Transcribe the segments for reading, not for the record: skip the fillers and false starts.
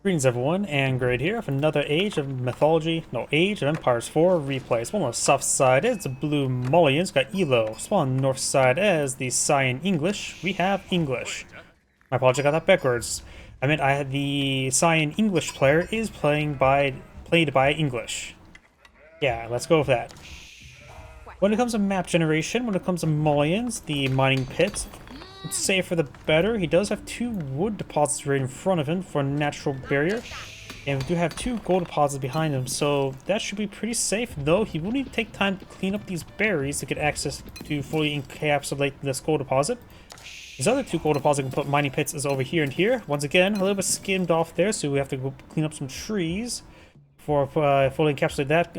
Greetings everyone, and Grade here with another Age of Empires 4 replay. Spawn on the south side is the blue Malians, got Elyo. Spawn on the north side as the Cyan English. We have English. My apologies, I got that backwards. I meant I had the Cyan English player is played by English. Yeah, let's go with that. When it comes to map generation, when it comes to Malians, the mining pits, let's say for the better. He does have 2 wood deposits right in front of him for a natural barrier. And we do have 2 gold deposits behind him, so that should be pretty safe, though he will need to take time to clean up these berries to get access to fully encapsulate this gold deposit. His other 2 gold deposits can put mining pits is over here and here. Once again, a little bit skimmed off there, so we have to go clean up some trees for fully encapsulate that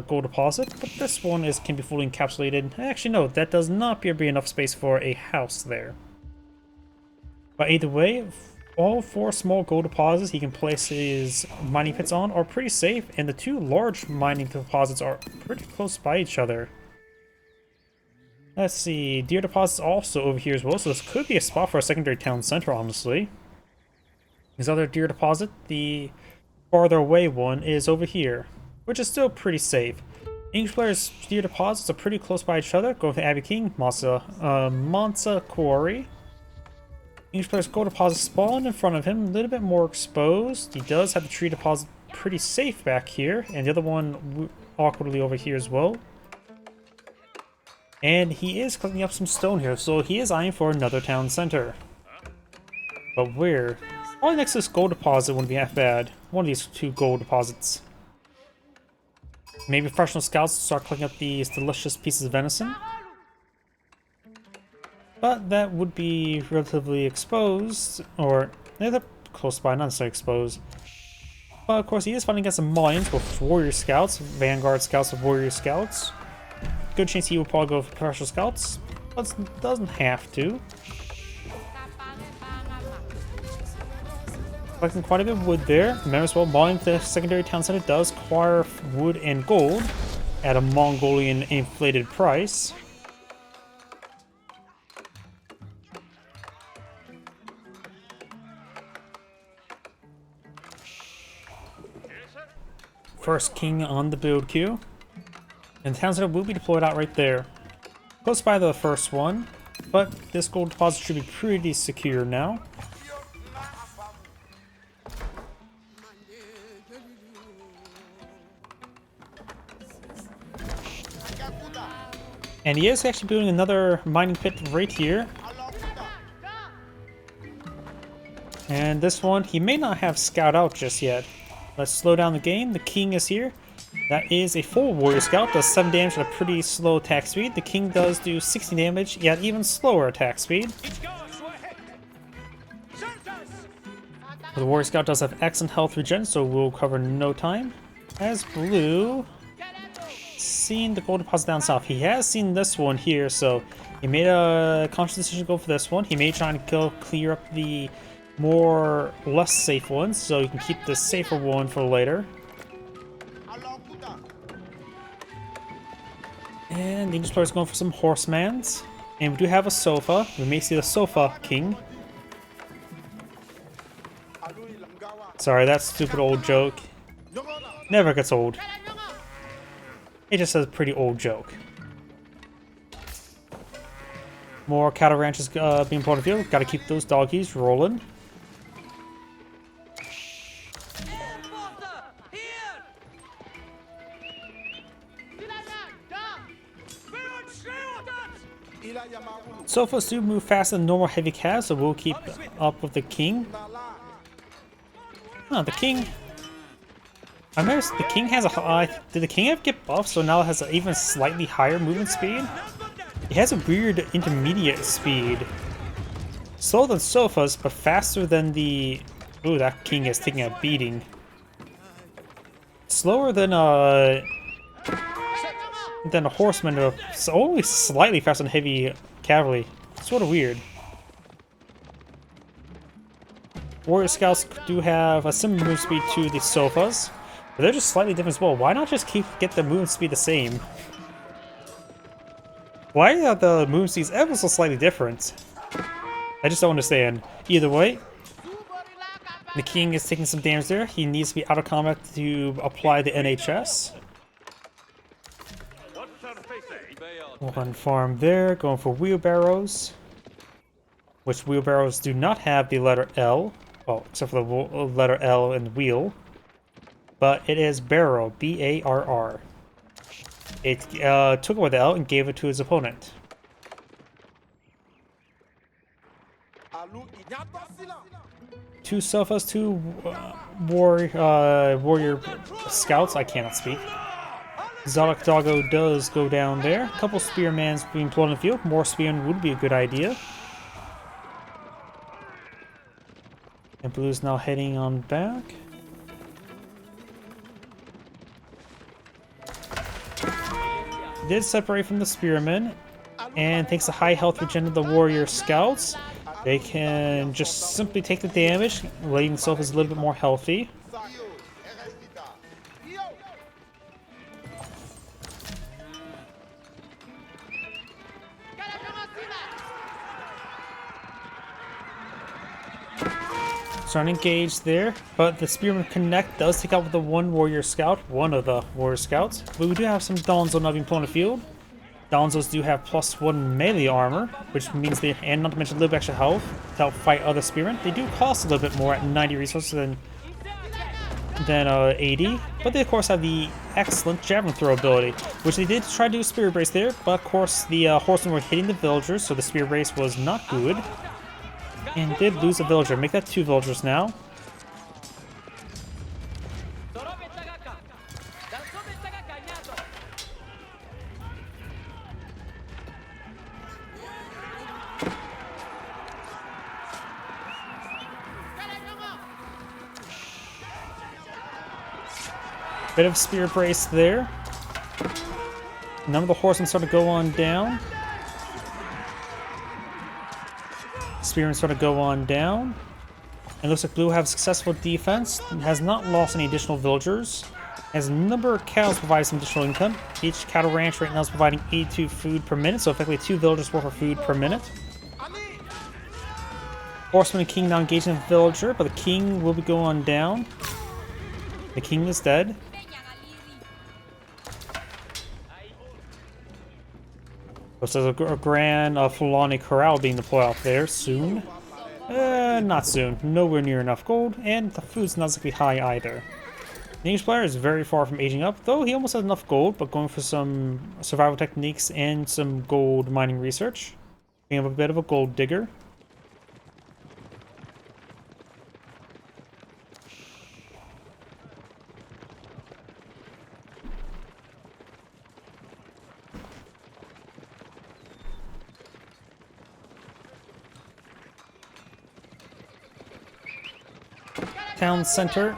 gold deposit. But this one can be fully encapsulated. Actually, no, that does not appear to be enough space for a house there. But either way, all 4 small gold deposits he can place his mining pits on are pretty safe, and the 2 large mining deposits are pretty close by each other. Let's see, deer deposits also over here as well, so this could be a spot for a secondary town center, honestly. His other deer deposit, the farther away one, is over here, which is still pretty safe. English players' deer deposits are pretty close by each other. Go with Abbey King, Mansa Quarry. English player's gold deposit spawned in front of him, a little bit more exposed. He does have the tree deposit pretty safe back here, and the other one awkwardly over here as well. And he is cleaning up some stone here, so he is eyeing for another town center. But where? Probably next to this gold deposit wouldn't be half bad. One of these 2 gold deposits. Maybe professional scouts start collecting up these delicious pieces of venison. But that would be relatively exposed, or they're close by, not necessarily exposed. But of course, he is fighting against some Malians with warrior scouts, vanguard scouts with warrior scouts. Good chance he will probably go for professional scouts, but doesn't have to. Collecting quite a bit of wood there. Remember as well, Malian, the secondary town center, does acquire wood and gold at a Mongolian inflated price. First king on the build queue. And the town center will be deployed out right there. Close by the first one, but this gold deposit should be pretty secure now. And he is actually building another mining pit right here. And this one, he may not have scout out just yet. Let's slow down the game. The king is here. That is a full warrior scout, does 7 damage at a pretty slow attack speed. The king does do 16 damage, yet even slower attack speed. The warrior scout does have excellent health regen, so we'll cover in no time. As blue, seen the gold deposit down south. He has seen this one here, so he made a conscious decision to go for this one. He may try and clear up the less safe ones, so you can keep the safer one for later. And the English player is going for some horsemans. And we do have a sofa. We may see the sofa king. Sorry, that stupid old joke never gets old. It just says pretty old joke. More cattle ranches being brought to field. Gotta keep those doggies rolling. Sofas do move faster than normal heavy calves, so we'll keep up with the king. Oh, the king. I noticed the king has a did the king ever get buffed so now it has an even slightly higher movement speed? It has a weird intermediate speed. Slower than sofas, but faster than the... Ooh, that king is taking a beating. Slower than a horseman, so only slightly faster than heavy cavalry. Sort of weird. Warrior scouts do have a similar move speed to the sofas, but they're just slightly different as well. Why not just get the movement speed the same? Why are the movement speeds ever so slightly different? I just don't understand. Either way, The king is taking some damage there. He needs to be out of combat to apply the NHS. One farm there, going for wheelbarrows. Which wheelbarrows do not have the letter L. Well, except for the letter L in wheel. But it is barrow, B-A-R-R. It took away the L and gave it to his opponent. Two sofas, two warrior scouts. I cannot speak. Zalak Doggo does go down there. A couple spearmans being pulled in the field. More spearmen would be a good idea. And blue's now heading on back. Did separate from the spearmen, and thanks to high health regen of the warrior scouts, they can just simply take the damage, letting themselves a little bit more healthy. Starting engaged there, but the Spearman Connect does take out with the one warrior scout, one of the warrior scouts. But we do have some Donzo now being put on the field. Donzos do have +1 melee armor, which means they, and not to mention a little bit extra health to help fight other spearmen. They do cost a little bit more at 90 resources than 80, but they of course have the excellent javelin throw ability, which they did try to do spear brace there, but of course the horsemen were hitting the villagers, so the spear brace was not good. And did lose a villager. Make that 2 villagers now. Bit of spear brace there. None of the horsemen start to go on down. Spearmen sort of go on down. It looks like blue have successful defense. Has not lost any additional villagers. Has a number of cows provide some additional income. Each cattle ranch right now is providing 82 food per minute, so effectively 2 villagers worth of food per minute. Horseman and king now engaging the villager, but the king will be going down. The king is dead. Looks like a grand Fulani Corral being deployed out there soon. Not soon. Nowhere near enough gold, and the food's not exactly high either. The English player is very far from aging up, though he almost has enough gold, but going for some survival techniques and some gold mining research. Being a bit of a gold digger. Town center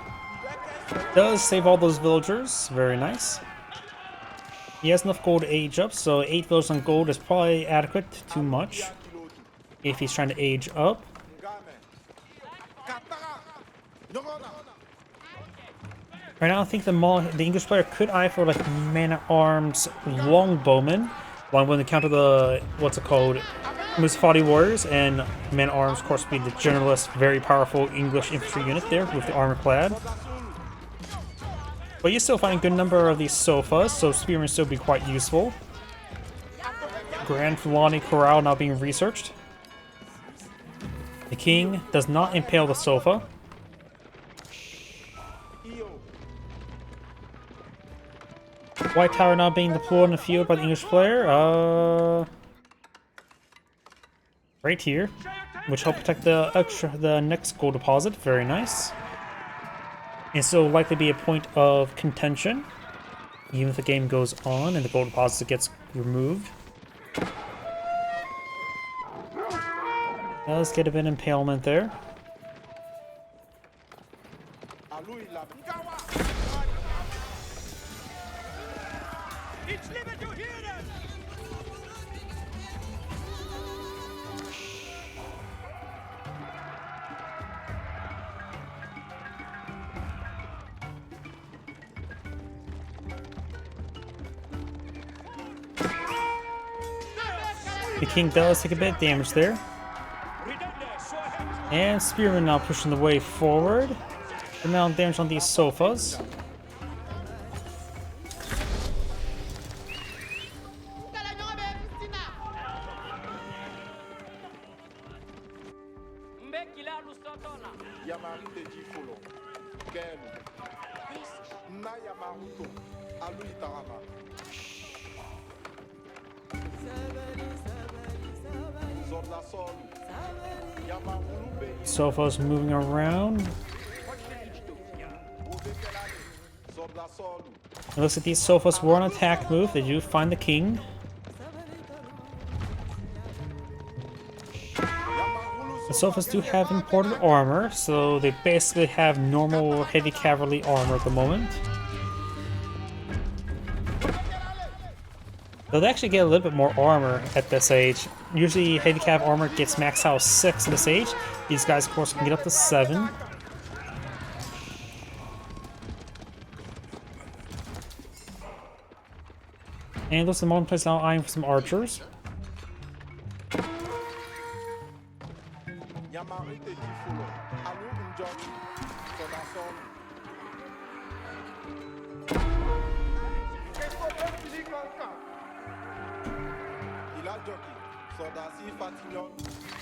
does save all those villagers. Very nice. He has enough gold to age up, so 8 villagers on gold is probably adequate. Too much if he's trying to age up. Right now, I think the English player could eye for like man-at-arms longbowmen, while when they counter the Musafati warriors, and man-at-arms, of course, be the generalist, very powerful English infantry unit there with the armor clad. But you're still finding a good number of these sofas, so spearmen still be quite useful. Grand Fulani Corral now being researched. The king does not impale the sofa. White Tower now being deployed in the field by the English player. Right here, which help protect the next gold deposit. Very nice. And so likely be a point of contention, even if the game goes on and the gold deposit gets removed. Let's get a bit of impalement there. The king does take a bit of damage there. And Spearman now pushing the way forward. Amount damage on these sofas. Sofas moving around. It looks like these sofas were on attack move. They do find the king. The sofas do have imported armor, so they basically have normal heavy cavalry armor at the moment. They'll actually get a little bit more armor at this age. Usually heavy cav armor gets max out 6 at this age. These guys, of course, can get up to 7. And looks like the Malian players now eyeing for some archers.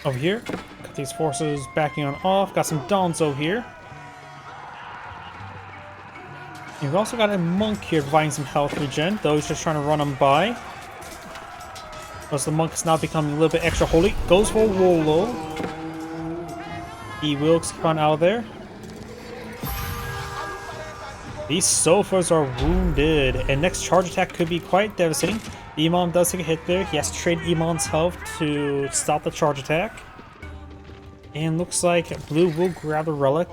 Over here, got these forces backing on off. Got some Donzo here. You've also got a monk here providing some health regen, though he's just trying to run him by. Plus the monk is now becoming a little bit extra holy. Goes for Wolo. He will spawn out of there. These sofas are wounded, and next charge attack could be quite devastating. Imam does take a hit there. He has to trade Iman's health to stop the charge attack. And looks like Blue will grab the relic.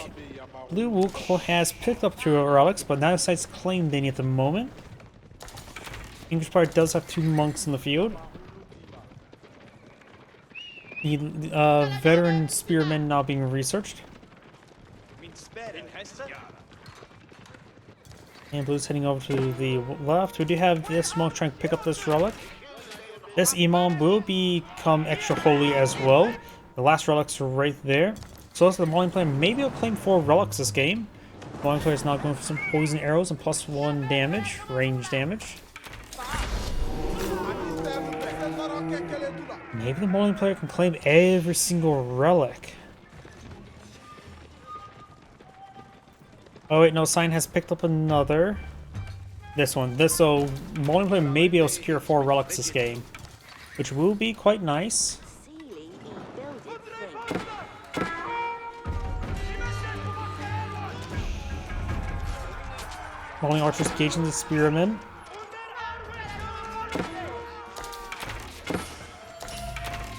Blue will has picked up 2 relics, but now decides to claim any at the moment. English Pirate does have 2 monks in the field. The veteran spearmen now being researched. And Blue's heading over to the left. We do have this monk trying to pick up this relic. This Imam will become extra holy as well. The last relics are right there. So that's the Malian player. Maybe he'll claim 4 relics this game. The Malian player is now going for some poison arrows and +1 damage, range damage. Maybe the Malian player can claim every single relic. Oh wait, no, Sign has picked up another. This one. So Malian player may be able to secure 4 relics this game, which will be quite nice. Malian archers engaging the spearmen.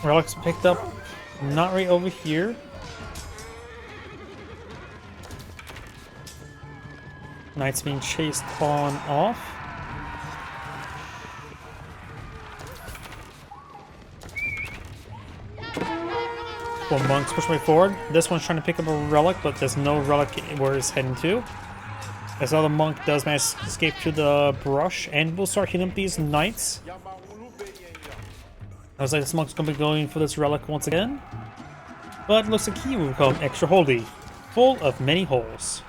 Relics picked up, not right over here. Knights being chased on off. Well, monks push way forward. This one's trying to pick up a relic, but there's no relic where it's heading to. This other monk does manage to escape to the brush, and we'll start hitting up these knights. Looks like this monk's going to be going for this relic once again. But it looks like he will become extra holy, full of many holes.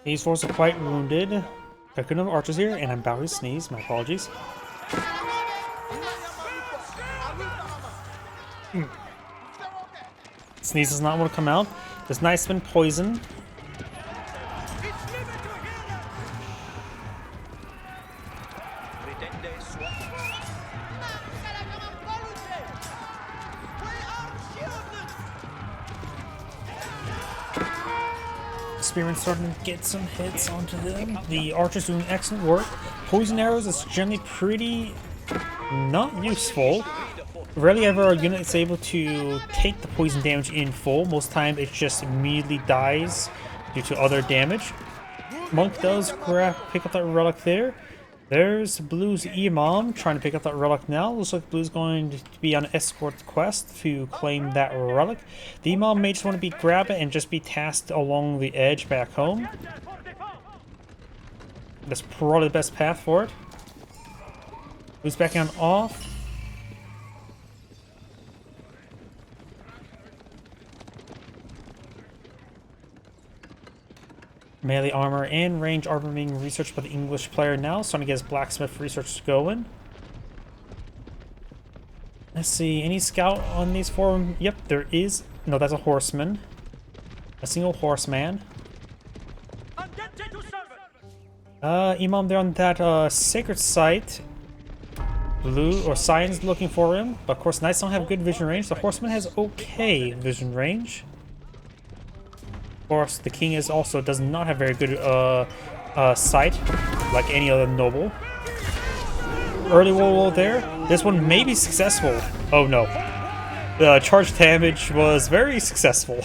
These forces are quite wounded. Got good enough archers here, and I'm about to sneeze. My apologies. Sneeze does not want to come out. This knight's been poisoned. Spearmen starting to get some hits onto them. The archers doing excellent work. Poison arrows is generally pretty not useful. Rarely ever a unit is able to take the poison damage in full. Most time it just immediately dies due to other damage. Monk does pick up that relic there. There's Blue's Imam trying to pick up that relic now. Looks like Blue's going to be on an escort quest to claim that relic. The Imam may just want to be grab it and just be tasked along the edge back home. That's probably the best path for it. Blue's backing on off. Melee armor and range armor being researched by the English player now. Starting to get his blacksmith research going. Let's see, any scout on these four? Yep, there is. No, that's a horseman. A single horseman. Imam there on that sacred site. Blue or Cyan's looking for him. But of course, Knights don't have good vision range. The horseman has okay vision range. Of course, the king does not have very good sight, like any other noble. Early roll there. This one may be successful. Oh no. The charge damage was very successful.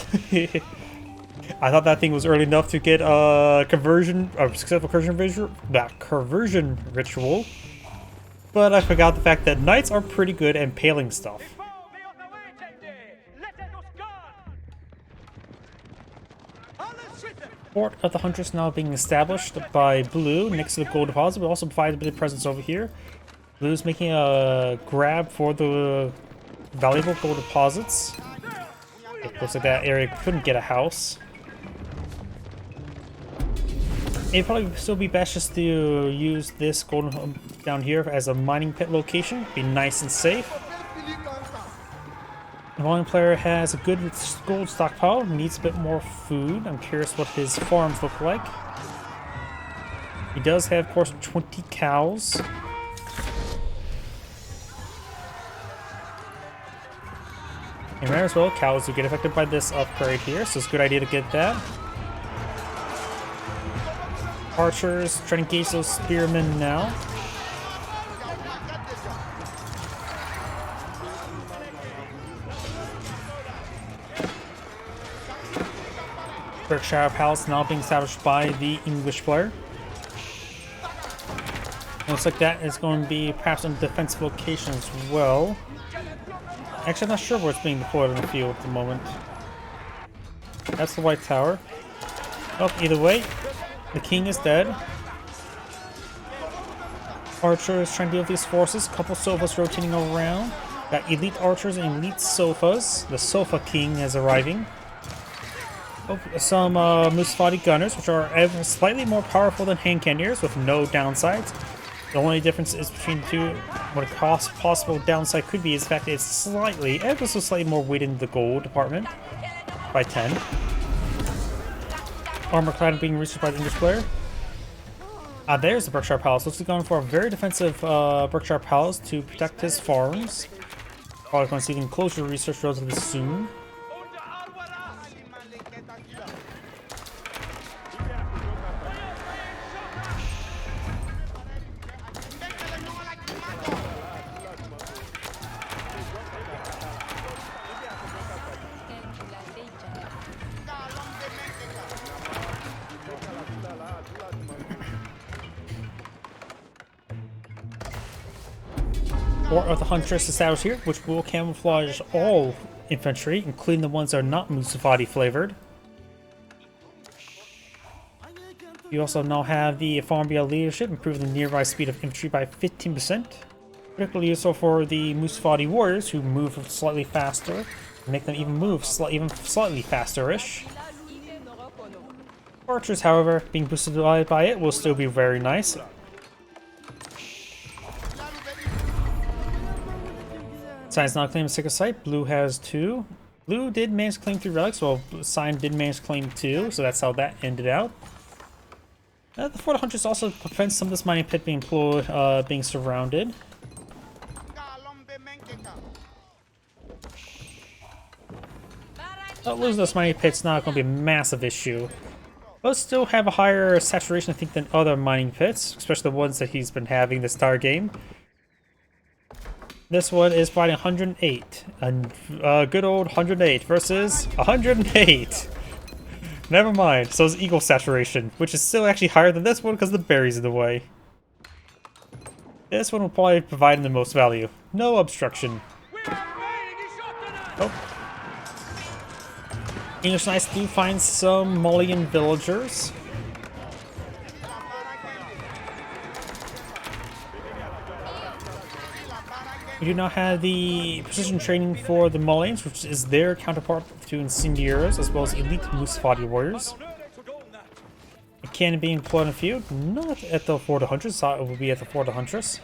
I thought that thing was early enough to get a successful conversion ritual. But I forgot the fact that knights are pretty good at impaling stuff. Fort of the Huntress now being established by Blue next to the gold deposit, but also provides a bit of presence over here. Blue's making a grab for the valuable gold deposits. It looks like that area couldn't get a house. It'd probably still be best just to use this gold down here as a mining pit location. Be nice and safe. The Malian player has a good gold stockpile, needs a bit more food. I'm curious what his farms look like. He does have, of course, 20 cows. And rare as well, cows will get affected by this upgrade here, so it's a good idea to get that. Archers trying to engage those spearmen now. Berkshire Palace now being established by the English player. Looks like that is going to be perhaps on defensive location as well. Actually, I'm not sure where it's being deployed on the field at the moment. That's the White Tower. Oh, either way, the king is dead. Archers trying to deal with these forces. Couple sofas rotating around. Got elite archers and elite sofas. The sofa king is arriving. Oh, some Musafati gunners, which are slightly more powerful than hand cannoneers with no downsides. The only difference is between the two, what a possible downside could be, is the fact that it's ever so slightly more weight in the gold department by 10. Armor clad being researched by the English player. There's the Berkshire Palace. Looks like going for a very defensive Berkshire Palace to protect his farms. Probably going to see the enclosure research relatively soon. Fort of the Huntress established here, which will camouflage all infantry, including the ones that are not Musafati flavored. You also now have the Farmbia leadership, improving the nearby speed of infantry by 15%. Particularly useful for the Musafati warriors, who move slightly faster, make them even move even slightly faster-ish. Archers, however, being boosted by it will still be very nice. Cyan's not claiming a sacred site. Blue has 2. Blue did manage to claim 3 relics, while Cyan did manage to claim 2, so that's how that ended out. The Fort of Huntress also prevents some of this mining pit being being surrounded. Losing this mining pit's not going to be a massive issue. But still have a higher saturation, I think, than other mining pits, especially the ones that he's been having this entire game. This one is fighting 108. A good old 108 versus 108. Never mind. So it's equal saturation, which is still actually higher than this one because the berries in the way. This one will probably provide the most value. No obstruction. Oh. English Knights do find some Malian villagers. We do not have the precision training for the Malians, which is their counterpart to Incendiaries, as well as elite Musafati warriors. A cannon being employed in the field, not at the Fort of Huntress, thought it would be at the Fort of Huntress.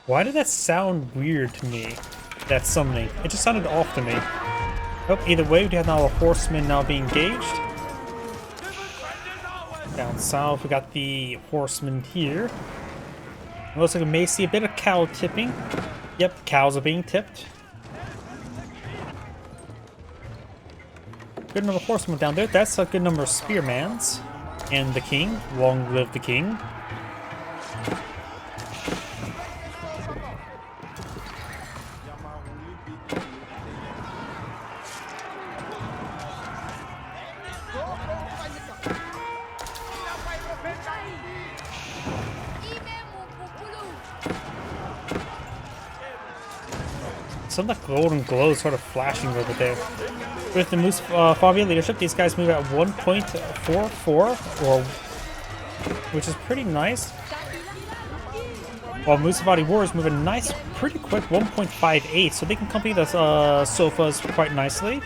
Why did that sound weird to me? That summoning. It just sounded off to me. Oh, either way, we have now a horseman now being engaged. Down south, we got the horseman here. It looks like we may see a bit of cow tipping. Yep, cows are being tipped. Good number of horsemen down there. That's a good number of spearmans. And the king. Long live the king. Some of the golden glow sort of flashing over there. With the Musafati leadership, these guys move at 1.44, which is pretty nice. While Musafati warriors move a nice, pretty quick 1.58, so they can accompany the sofas quite nicely.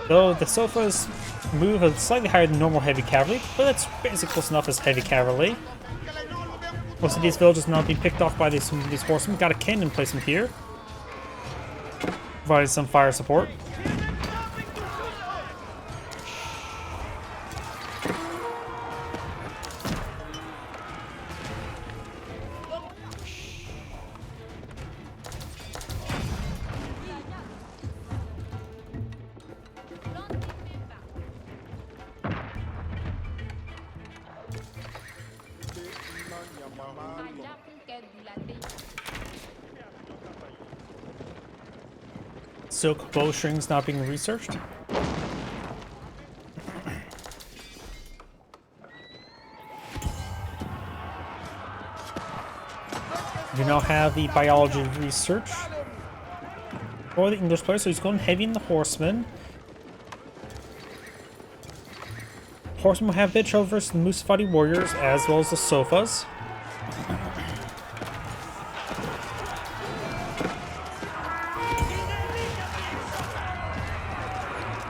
Though the sofas move a slightly higher than normal heavy cavalry, but that's basically close enough as heavy cavalry. Most of these villages now being picked off by these horsemen. Got a cannon placement here, providing some fire support. Silk bowstrings not being researched. We now have the biology research for the English player, so he's going heavy in the horsemen. Horsemen will have bit trouble versus the Musafati warriors as well as the sofas.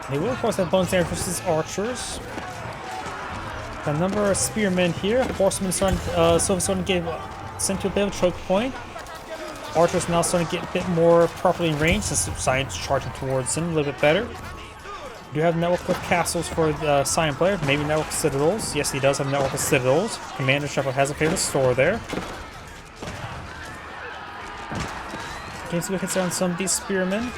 They will, of course, have bonus damage versus archers. A number of spearmen here. Horsemen starting, sofas starting to get sent to a bit of a choke point. Archers now starting to get a bit more properly in range since Science charging towards them a little bit better. We do have network with castles for the Scion player. Maybe network citadels. Yes, he does have network with citadels. Commander Shepherd has a favorite store there. Can you see what hits on some of these spearmen?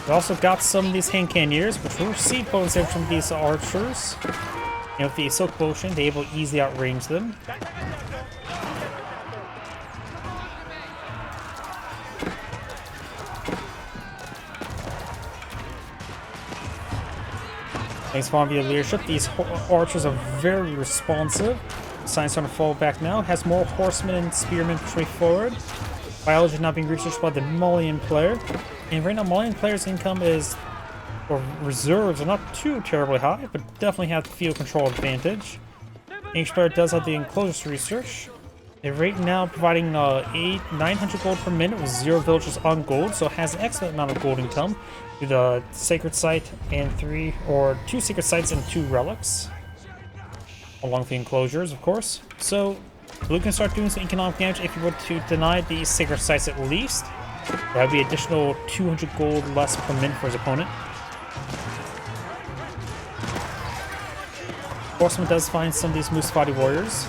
We also got some of these hand cannoneers, which will receive bonus damage from these archers. And with the silk potion, they're able to easily outrange them. Thanks for your leadership. These archers are very responsive. Science starting to fall back now. Has more horsemen and spearmen pushing forward. Biology not being researched by the Malian player. And right now, Malian players' income is, or reserves are not too terribly high, but definitely have the field control advantage. English player does have the enclosures research. They're right now providing 900 gold per minute with 0 villages on gold, so it has an excellent amount of gold income with the sacred site and 2 sacred sites and 2 relics, along with the enclosures, of course. So Blue can start doing some economic damage if you were to deny the sacred sites at least. That would be additional 200 gold less per minute for his opponent. Horseman does find some of these Musafati warriors.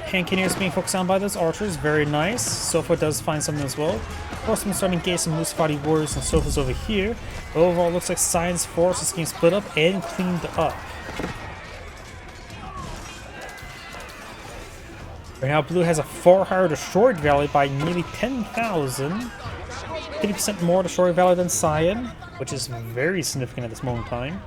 Hand cannoneers being focused on by those archers, very nice. Sofa does find some as well. Horsemen starting to engage some loose body warriors and sofas over here. But overall, it looks like Science Force is getting split up and cleaned up. Right now, Blue has a far higher destroyed value by nearly 10,000. 50% more destroyed value than Cyan, which is very significant at this moment in time.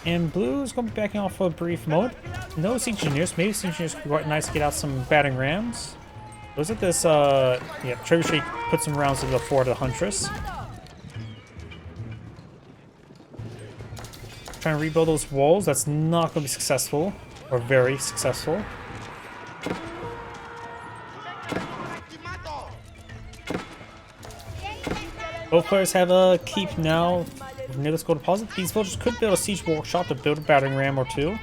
And Blue's going to be backing off for a brief moment. No siege engineers. Maybe siege engineers could be quite nice to get out some battering rams. Looks like this, yeah, Trebuchet put some rounds to the fort of the Huntress. Trying to rebuild those walls. That's not going to be successful, or very successful. Both players have a keep now near the school deposit. These villagers could build a siege workshop to build a battering ram or two.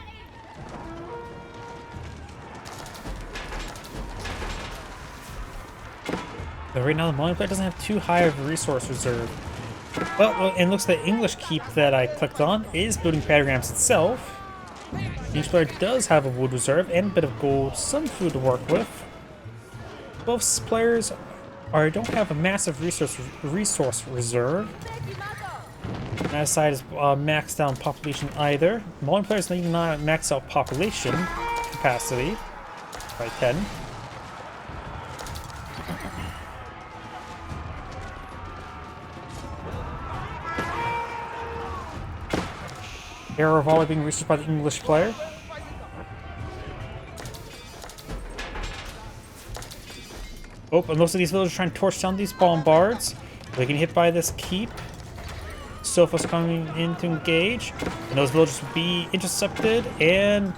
But right now the Malian player doesn't have too high of a resource reserve. Well, and looks like the English keep that I clicked on is building battering rams itself. Each player does have a wood reserve and a bit of gold, some food to work with. Both players don't have a massive resource reserve. Neither side is maxed out population either. Malian players need not max out population capacity by 10. Error of volley being reached by the English player. Oh, and most of these villagers are trying to torch down these bombards. They get hit by this keep. Sofa's coming in to engage. And those villagers will be intercepted. And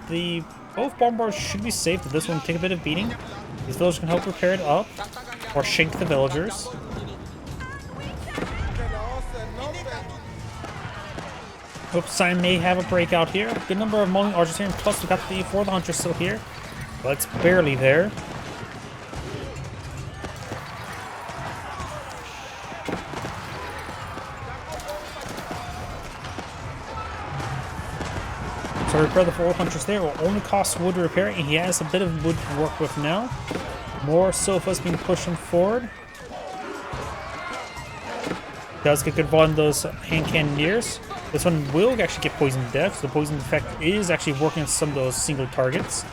both bombards should be safe. But this one will take a bit of beating. These villagers can help repair it up. Or shank the villagers. Hope Cyan may have a breakout here. Good number of Malian archers here. And plus we got the E4, the Hunter still here. But it's barely there. So repair the 4 Hunters there will only cost wood to repair, and he has a bit of wood to work with now. More sofas being pushed him forward. Does get good volume of those hand cannoneers. This one will actually get poisoned to death, so the poison effect is actually working on some of those single targets.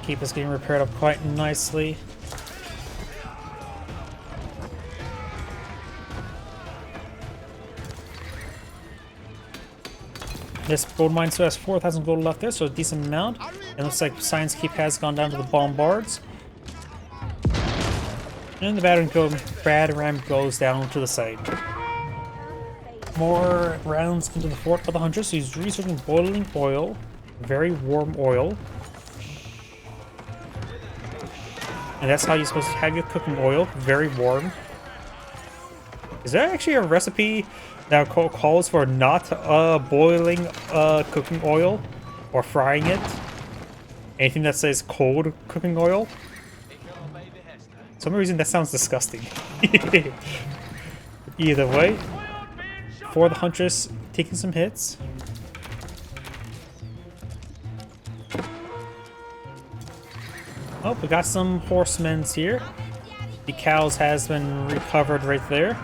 Keep us getting repaired up quite nicely. This gold mine still has 4,000 gold left there, so a decent amount. It looks like Science Keep has gone down to the bombards. And the battering ram goes down to the side. More rounds into the fort of the Huntress. So he's researching boiling oil. Very warm oil. And that's how you're supposed to have your cooking oil. Very warm. Is there actually a recipe that calls for not boiling cooking oil or frying it? Anything that says cold cooking oil? For some reason that sounds disgusting. Either way, for the Huntress taking some hits. Oh, we got some horsemen here. The cows has been recovered right there.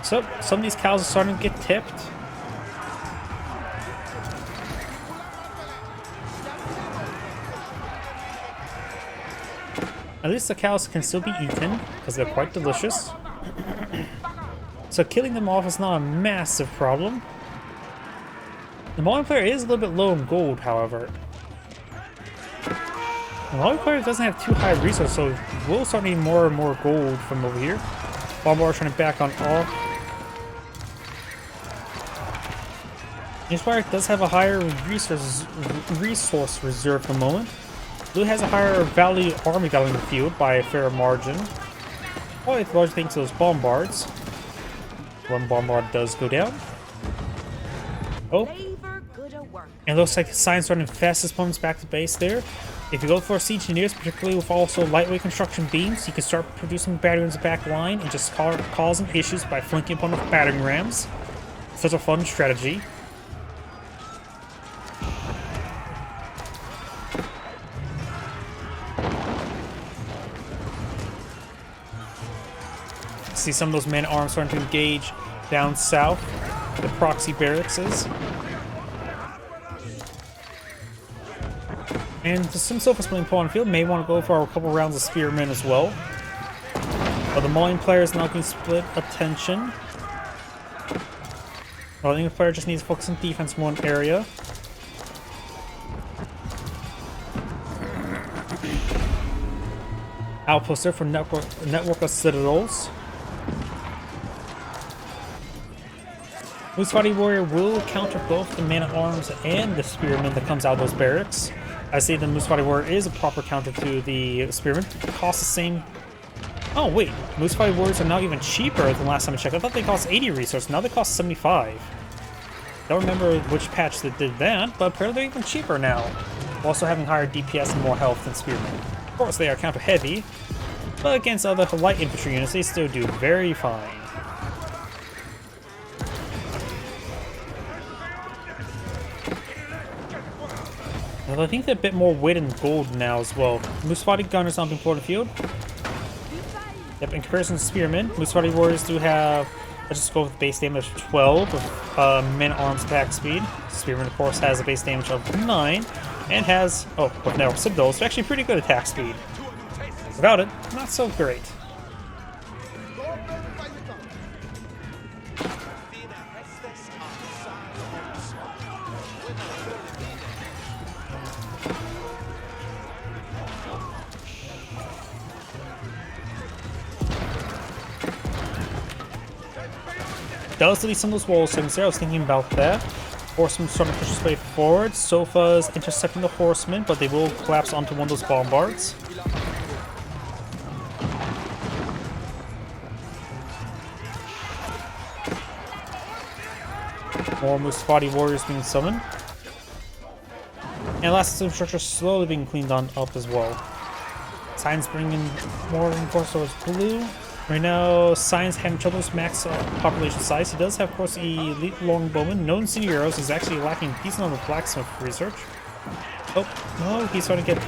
So, some of these cows are starting to get tipped. At least the cows can still be eaten, because they're quite delicious. So killing them off is not a massive problem. The Malian player is a little bit low in gold, however. The Malian player doesn't have too high resources, so we'll start needing more and more gold from over here. Bombard trying to back on off. This player does have a higher resource reserve at the moment. Blue has a higher value army down in the field by a fair margin. Probably large thanks to those bombards. One bombard does go down. Oh. And it looks like Science starting to infest his opponents back to base there. If you go for siege engineers, particularly with also lightweight construction beams, you can start producing battering rams back line and just causing issues by flanking opponent with battering rams. Such a fun strategy. See some of those man-at-arms starting to engage down south. The proxy barracks is. And some Sophos playing Pawn Field may want to go for a couple rounds of Spearmen as well. But the Malian player is now getting split attention. Well, the English player just needs to focus on defense in one area. Outpost there for network of citadels. Musfati Warrior will counter both the man-at-arms and the Spearman that comes out of those barracks. I say the Musfati Warrior is a proper counter to the Spearman. It costs the same... Oh wait, Musfati Warriors are now even cheaper than last time I checked. I thought they cost 80 resources, now they cost 75. Don't remember which patch that did that, but apparently they're even cheaper now. Also having higher DPS and more health than Spearmen. Of course they are counter heavy, but against other light infantry units they still do very fine. Well, I think they're a bit more weight in gold now as well. Musfati Gunners on the important field. Yep, in comparison to Spearmen, Musfati Warriors do have, let's just go with base damage of 12 of men-at-arms attack speed. Spearman, of course, has a base damage of 9 and has, with network citadels, actually pretty good attack speed. Without it, not so great. Does delete some of those wall settings there. I was thinking about that. Horsemen starting to push his way forward. Sofa's intercepting the horsemen, but they will collapse onto one of those bombards. More Musfati warriors being summoned. And last infrastructure slowly being cleaned on up as well. Science bringing more reinforced towards blue. Right now, Science having trouble with max population size. He does have, of course, elite longbowman. No senior heroes. He's actually lacking a decent amount of blacksmith research. Oh, no, he's starting to get...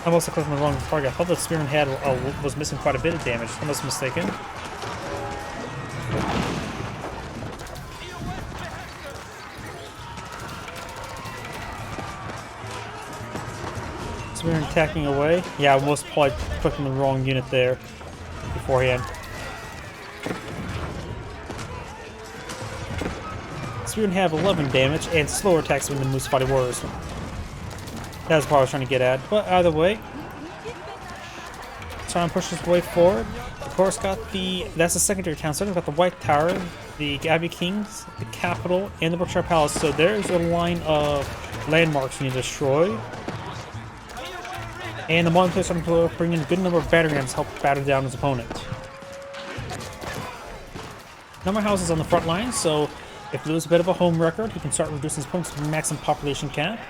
I'm also clicking the wrong target. I thought the Spearman had was missing quite a bit of damage. I was mistaken. Spearman attacking away. Yeah, I was probably clicking the wrong unit there beforehand. Spearman have 11 damage and slower attacks than the Musfati Warriors. That's what I was trying to get at. But either way, trying to push his way forward. Of course, got the that's the secondary town center. We've got the White Tower, the Abbey Kings, the Capital, and the Berkshire Palace. So there's a line of landmarks you need to destroy. And the Malian players are starting to bring in a good number of battering rams to help batter down his opponent. Number houses on the front line, so if he loses a bit of a home record, he can start reducing his opponent's maximum population cap.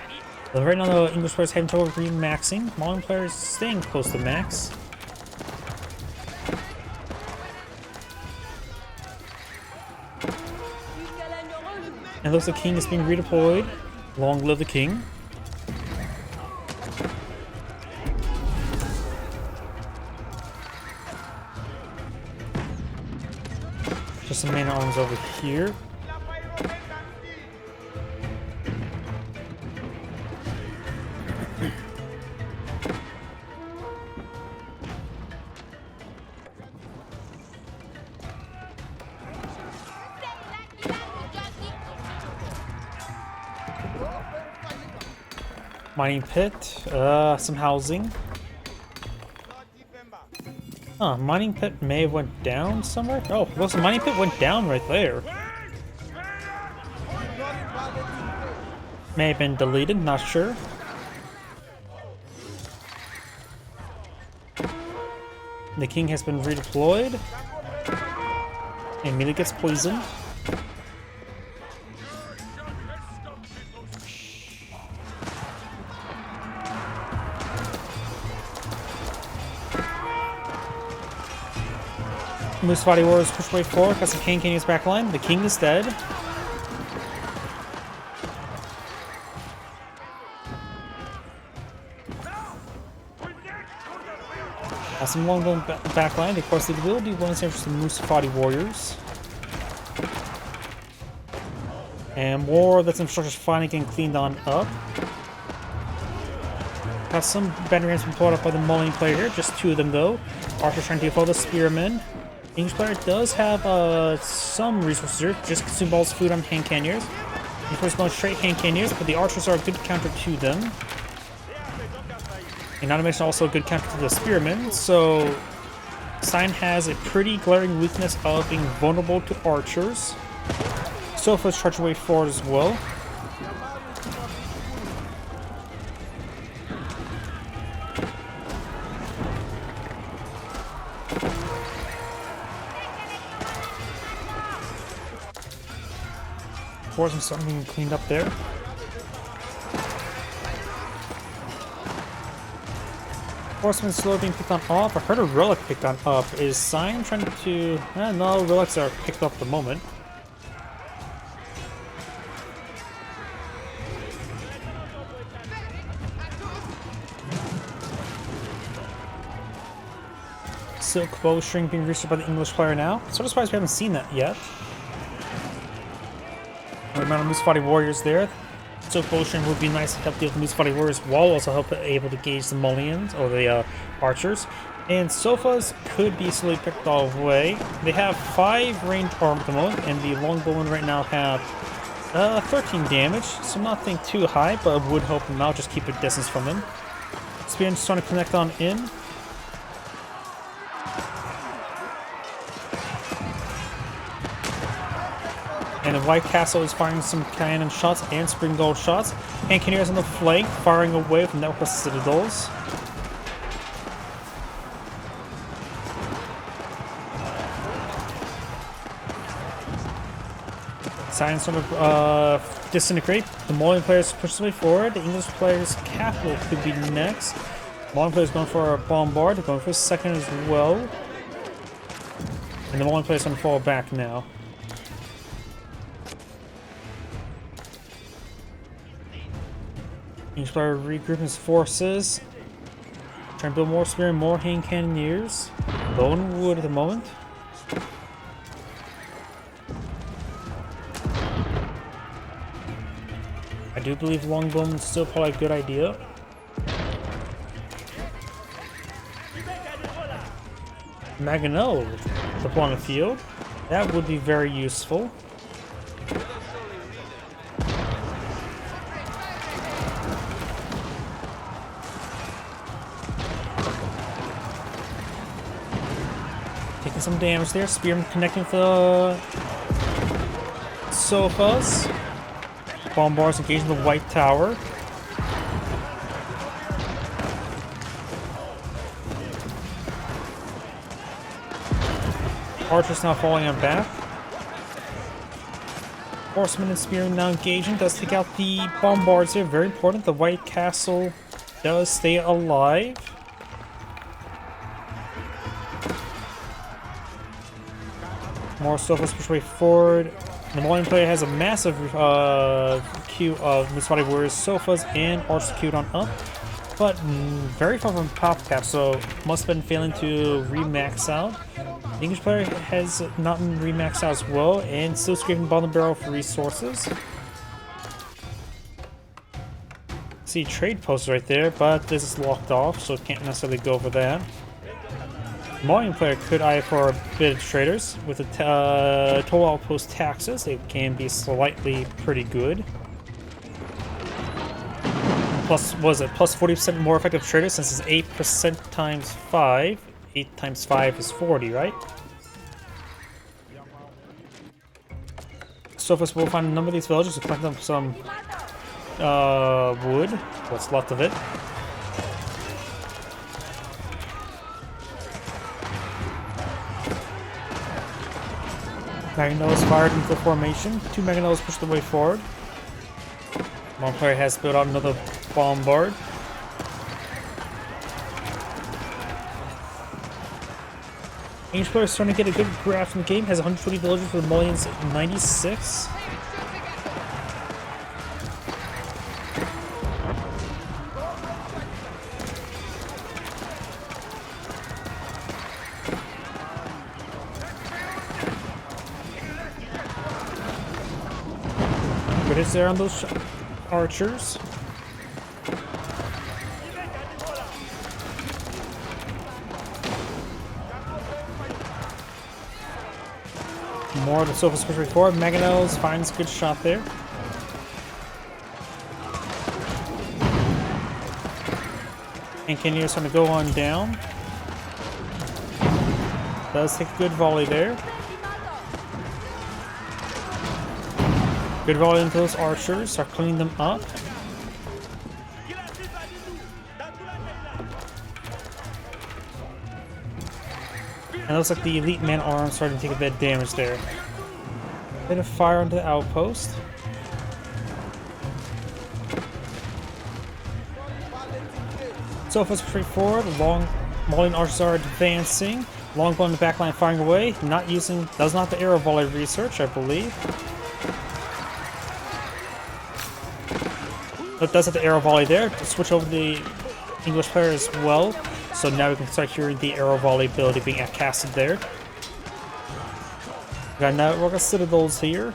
But right now, the English players having trouble maxing. Malian players staying close to max. And looks like the king is being redeployed. Long live the king. Just some main arms over here. Mining pit, some housing. Huh, mining pit may have went down somewhere? Oh, well, the mining pit went down right there. May have been deleted, not sure. The king has been redeployed. And immediately gets poisoned. Musfati Warriors push way forward. Got some King Kenny's back line. The king is dead. Got some long back line. Of course, they will do one save for some Musfati Warriors. And more of that infrastructure is finally getting cleaned on up. Got some battery rams been pulled up by the Malian player here. Just two of them though. Archer's trying to deal with all the spearmen. English player does have some resources here. Just consume all his food on hand cannoneers. Of course, going straight hand cannoneers, but the archers are a good counter to them. And not to mention also a good counter to the spearmen. So Sign has a pretty glaring weakness of being vulnerable to archers. Sofa's charge way forward as well. Force starting being cleaned up there. Horseman slowly being picked on off. I heard a relic picked on up. Is Sign trying to... no, relics are picked up at the moment. Silk bowstring being reached by the English player now. Sort of surprised we haven't seen that yet. The amount of Musfati Warriors there. Silk bowstring would be nice to help deal with Musfati Warriors while also help able to gauge the Malians or the archers. And Sofas could be slowly picked all away. They have 5 ranged armor at the moment, and the longbowmen right now have 13 damage, so nothing too high, but would help them out, just keep a distance from them. Spearman's trying to connect on in. And the White Castle is firing some cannon shots and spring gold shots. And Cannoneers on the flank, firing away from network of citadels. Signs sort of disintegrate. The Malian players push their way forward. The English players' capital could be next. Malian players going for a bombard. They're going for a second as well. And the Malian players going to fall back now. English player regrouping his forces. Trying to build more spear and more hand cannoneers. Bone wood at the moment. I do believe longbowmen is still probably a good idea. Magano deploying the field. That would be very useful. Taking some damage there. Spearman connecting with the Sofas. Bombards engaging the White Tower. Archers now falling on back. Horsemen and Spearmen now engaging. Does take out the Bombards here. Very important. The White Castle does stay alive. More Sofas push way forward. The Malian player has a massive queue of Musfati Warriors, Sofas, and Archers queued on up, but very far from top cap, so must have been failing to remax out. The English player has not been remaxed out as well, and still scraping bottom barrel for resources. See trade posts right there, but this is locked off, so can't necessarily go over that. Malian player could eye for a bit of traders. With the total outpost taxes, it can be slightly pretty good. Plus, was it plus 40% more effective traders since it's 8% times 5. 8 times 5 is 40, right? Sofas will find a number of these villages to collect them some wood. What's left of it. Magnetos fired into the formation. 2 Magnetos pushed their way forward. One player has built out another bombard. English player is starting to get a good grasp from the game. Has 120 villagers with Malians 96. Good hits there on those archers. More of the Sophos push forward. Mangonels finds a good shot there. And Kenya's trying to go on down. Does take a good volley there. Good volley into those archers. Start cleaning them up. And it looks like the elite man arm starting to take a bit of damage there. Bit of fire onto the outpost. So if it's pretty forward, long Malian archers are advancing. Longbow in the backline firing away. Not using, does not the arrow volley research, I believe. But does have the arrow volley there. Switch over the English player as well. So now we can start hearing the arrow volley ability being casted there. We got a network of citadels here.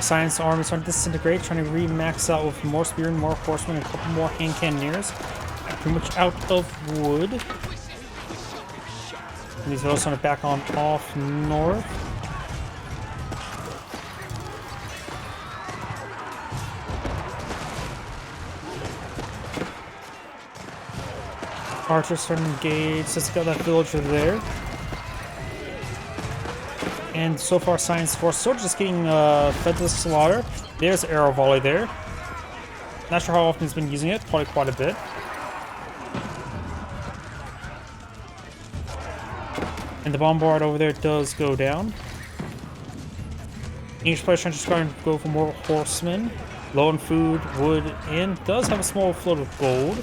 Science army starting to disintegrate, trying to re-max out with more spearmen, more horsemen, and a couple more hand cannoneers. Pretty much out of wood. And these are also starting to back on off north. Archers starting to engage. Just got that villager there. And so far, Science Force sort of just getting fed to the slaughter. There's arrow volley there. Not sure how often he's been using it. Probably quite a bit. And the bombard over there does go down. Each player trying to go for more horsemen. Low on food, wood, and does have a small float of gold.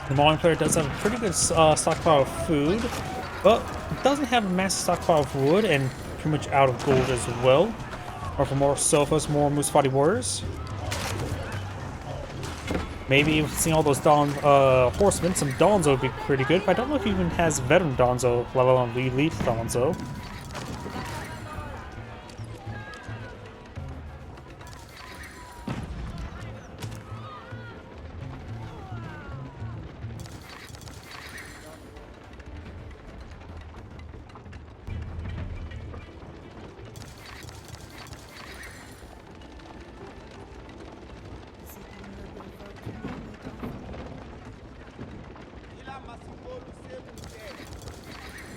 The Malian player does have a pretty good stockpile of food, but doesn't have a massive stockpile of wood and pretty much out of gold as well. Or for more Sophos, more Musfati warriors. Maybe seeing all those horsemen, some Donzo would be pretty good, but I don't know if he even has veteran Donzo, let alone elite Donzo.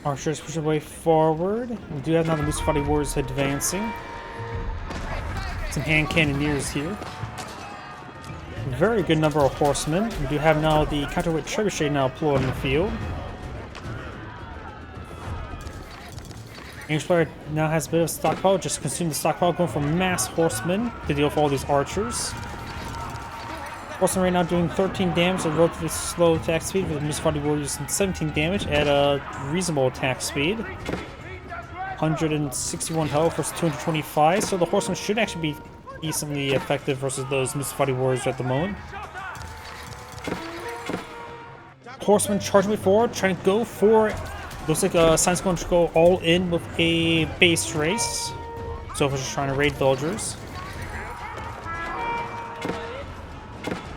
Archers push their way forward. We do have now the Musfati warriors advancing. Some hand cannoneers here. Very good number of horsemen. We do have now the counterweight trebuchet now deployed in the field. English player now has a bit of stockpile, just consume the stockpile, going for mass horsemen to deal with all these archers. Horsemen right now doing 13 damage at relatively slow attack speed, with the Musfati warriors using 17 damage at a reasonable attack speed. 161 health versus 225, so the horsemen should actually be decently effective versus those Musfati warriors at the moment. Horsemen charging way forward, trying to go for. Looks like Science going to go all in with a base race. So if we're just trying to raid villagers.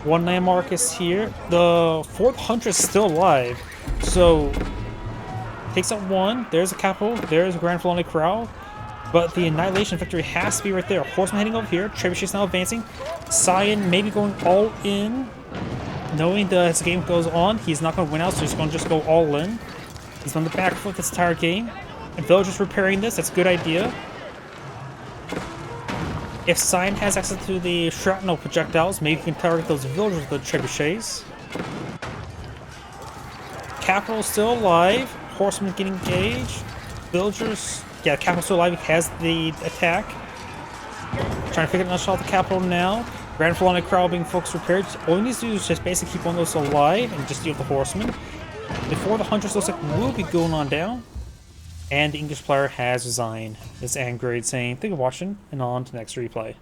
One landmark is here. The fourth hunter is still alive. So takes out one. There's a capital. There's a Grand Felony Corral. But the Annihilation victory has to be right there. Horseman heading over here. Trebuchet's now advancing. Cyan maybe going all in. Knowing that as the game goes on, he's not going to win out, so he's going to just go all in. He's on the back foot this entire game. And villagers repairing this, that's a good idea. If Cyan has access to the shrapnel projectiles, maybe he can target those villagers with the trebuchets. Capital still alive. Horsemen getting engaged. Villagers Yeah, the capital's still alive. He has the attack. Trying to pick up another shot at the capital now. Grand Philonic Crowd being focused repaired. All he needs to do is just basically keep one of those alive and just deal with the horsemen. Before the Huntress looks like will be going on down. And the English player has resigned. This Angrade saying, thank you for watching, and on to the next replay.